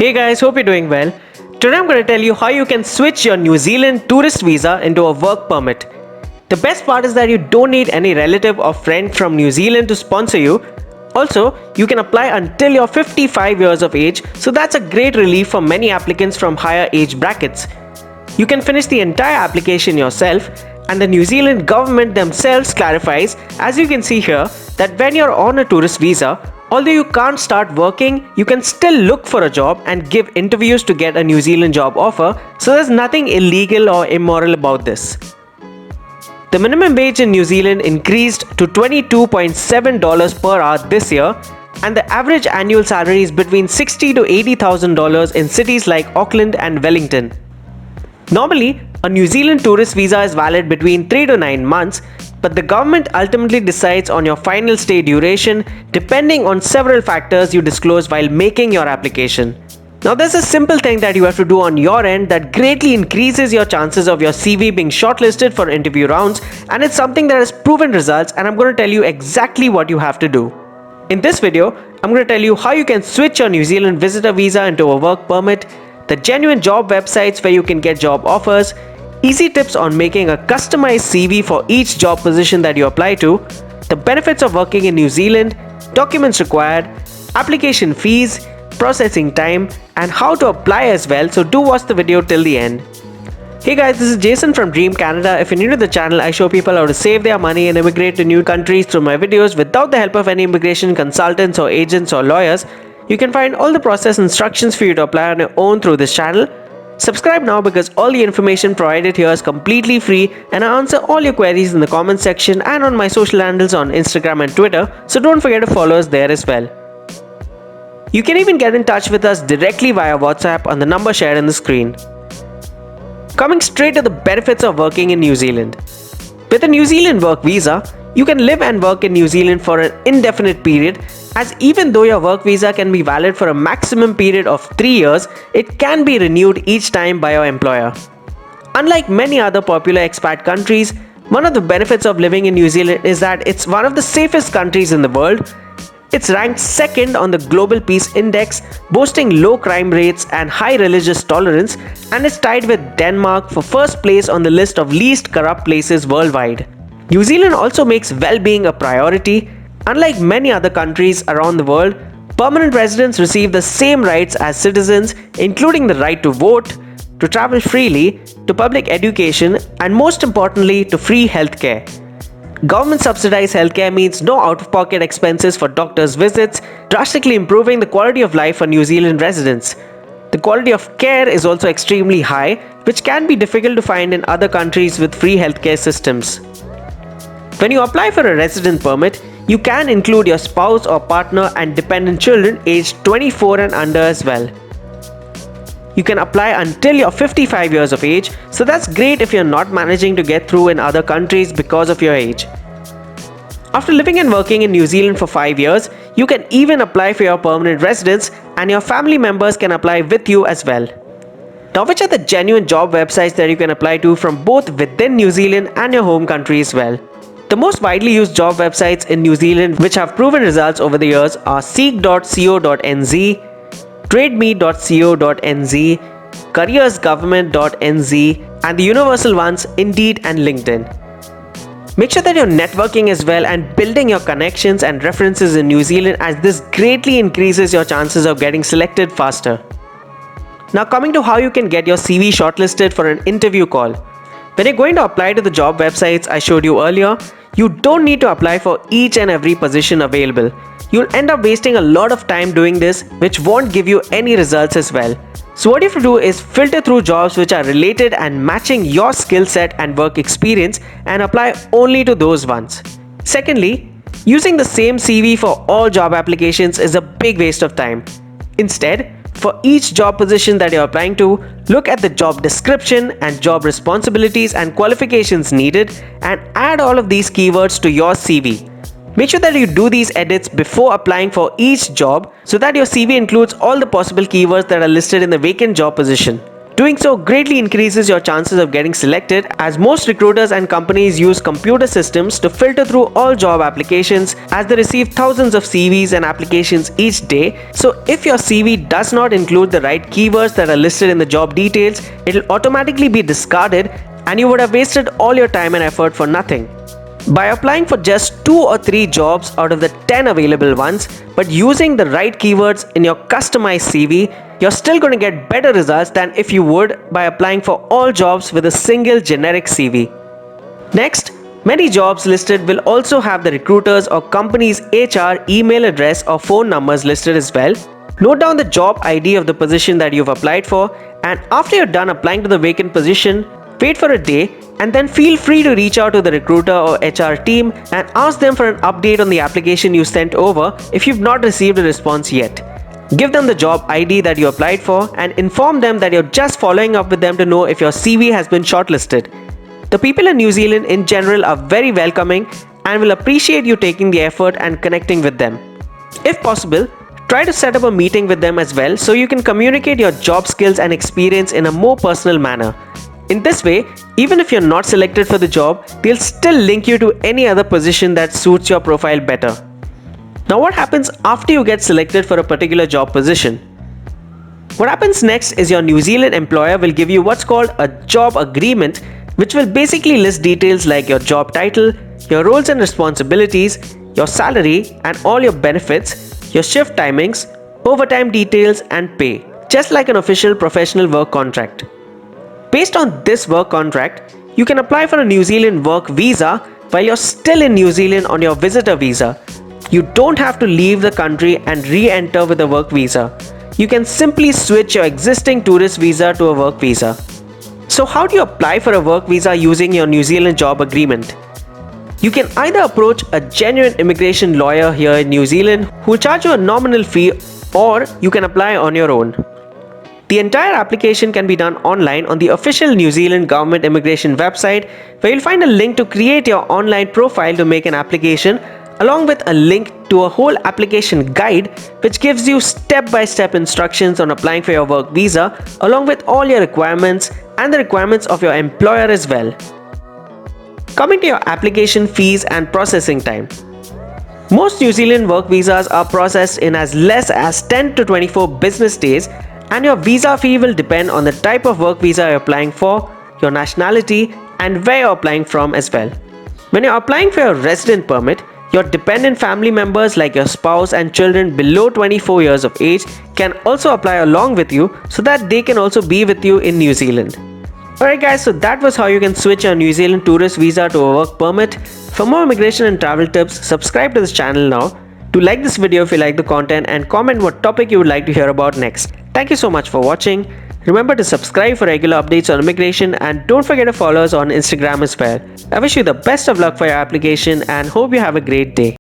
Hey guys, hope you're doing well. Today I'm going to tell you how you can switch your New Zealand tourist visa into a work permit. The best part is that you don't need any relative or friend from New Zealand to sponsor you. Also, you can apply until you're 55 years of age, so that's a great relief for many applicants from higher age brackets. You can finish the entire application yourself, and the New Zealand government themselves clarifies, as you can see here, that when you're on a tourist visa, although you can't start working, you can still look for a job and give interviews to get a New Zealand job offer, so there's nothing illegal or immoral about this. The minimum wage in New Zealand increased to $22.7 per hour this year, and the average annual salary is between $60,000 to $80,000 in cities like Auckland and Wellington. Normally, a New Zealand tourist visa is valid between 3 to 9 months, but the government ultimately decides on your final stay duration depending on several factors you disclose while making your application. Now there's a simple thing that you have to do on your end that greatly increases your chances of your CV being shortlisted for interview rounds, and it's something that has proven results, and I'm going to tell you exactly what you have to do. In this video, I'm going to tell you how you can switch your New Zealand visitor visa into a work permit, the genuine job websites where you can get job offers, easy tips on making a customized CV for each job position that you apply to, the benefits of working in New Zealand, documents required, application fees, processing time, and how to apply as well, so do watch the video till the end. Hey guys, this is Jason from Dream Canada. If you're new to the channel, I show people how to save their money and immigrate to new countries through my videos without the help of any immigration consultants or agents or lawyers. You can find all the process instructions for you to apply on your own through this channel. Subscribe now because all the information provided here is completely free, and I answer all your queries in the comment section and on my social handles on Instagram and Twitter, so don't forget to follow us there as well. You can even get in touch with us directly via WhatsApp on the number shared on the screen. Coming straight to the benefits of working in New Zealand. With a New Zealand work visa, you can live and work in New Zealand for an indefinite period, as even though your work visa can be valid for a maximum period of 3 years, it can be renewed each time by your employer. Unlike many other popular expat countries, one of the benefits of living in New Zealand is that it's one of the safest countries in the world. It's ranked second on the Global Peace Index, boasting low crime rates and high religious tolerance, and is tied with Denmark for first place on the list of least corrupt places worldwide. New Zealand also makes well-being a priority. Unlike many other countries around the world, permanent residents receive the same rights as citizens, including the right to vote, to travel freely, to public education, and most importantly, to free healthcare. Government subsidized healthcare means no out-of-pocket expenses for doctors' visits, drastically improving the quality of life for New Zealand residents. The quality of care is also extremely high, which can be difficult to find in other countries with free healthcare systems. When you apply for a resident permit, you can include your spouse or partner and dependent children aged 24 and under as well. You can apply until you're 55 years of age, so that's great if you're not managing to get through in other countries because of your age. After living and working in New Zealand for 5 years, you can even apply for your permanent residence, and your family members can apply with you as well. Now, which are the genuine job websites that you can apply to from both within New Zealand and your home country as well? The most widely used job websites in New Zealand which have proven results over the years are seek.co.nz, trademe.co.nz, careersgovernment.nz, and the universal ones Indeed and LinkedIn. Make sure that you're networking as well and building your connections and references in New Zealand, as this greatly increases your chances of getting selected faster. Now coming to how you can get your CV shortlisted for an interview call. When you're going to apply to the job websites I showed you earlier, you don't need to apply for each and every position available. You'll end up wasting a lot of time doing this, which won't give you any results as well. So what you have to do is filter through jobs which are related and matching your skill set and work experience, and apply only to those ones. Secondly, using the same CV for all job applications is a big waste of time. Instead, for each job position that you're applying to, look at the job description and job responsibilities and qualifications needed, and add all of these keywords to your CV. Make sure that you do these edits before applying for each job, so that your CV includes all the possible keywords that are listed in the vacant job position. Doing so greatly increases your chances of getting selected, as most recruiters and companies use computer systems to filter through all job applications, as they receive thousands of CVs and applications each day. So if your CV does not include the right keywords that are listed in the job details, it will automatically be discarded and you would have wasted all your time and effort for nothing. By applying for just 2 or 3 jobs out of the 10 available ones, but using the right keywords in your customized CV, you're still going to get better results than if you would by applying for all jobs with a single generic CV. Next, many jobs listed will also have the recruiter's or company's HR email address or phone numbers listed as well. Note down the job ID of the position that you've applied for, and after you're done applying to the vacant position, wait for a day and then feel free to reach out to the recruiter or HR team and ask them for an update on the application you sent over if you've not received a response yet. Give them the job ID that you applied for and inform them that you're just following up with them to know if your CV has been shortlisted. The people in New Zealand in general are very welcoming and will appreciate you taking the effort and connecting with them. If possible, try to set up a meeting with them as well so you can communicate your job skills and experience in a more personal manner. In this way, even if you're not selected for the job, they'll still link you to any other position that suits your profile better. Now, what happens after you get selected for a particular job position? What happens next is your New Zealand employer will give you what's called a job agreement, which will basically list details like your job title, your roles and responsibilities, your salary and all your benefits, your shift timings, overtime details and pay, just like an official professional work contract. Based on this work contract, you can apply for a New Zealand work visa while you're still in New Zealand on your visitor visa. You don't have to leave the country and re-enter with a work visa. You can simply switch your existing tourist visa to a work visa. So how do you apply for a work visa using your New Zealand job agreement? You can either approach a genuine immigration lawyer here in New Zealand who will charge you a nominal fee, or you can apply on your own. The entire application can be done online on the official New Zealand government immigration website, where you'll find a link to create your online profile to make an application, along with a link to a whole application guide which gives you step-by-step instructions on applying for your work visa, along with all your requirements and the requirements of your employer as well. Coming to your application fees and processing time. Most New Zealand work visas are processed in as less as 10 to 24 business days, and your visa fee will depend on the type of work visa you're applying for, your nationality, and where you're applying from as well. When you're applying for your resident permit, your dependent family members like your spouse and children below 24 years of age can also apply along with you so that they can also be with you in New Zealand. Alright guys, so that was how you can switch your New Zealand tourist visa to a work permit. For more immigration and travel tips, subscribe to this channel now. Do like this video if you like the content and comment what topic you would like to hear about next. Thank you so much for watching. Remember to subscribe for regular updates on immigration and don't forget to follow us on Instagram as well. I wish you the best of luck for your application and hope you have a great day.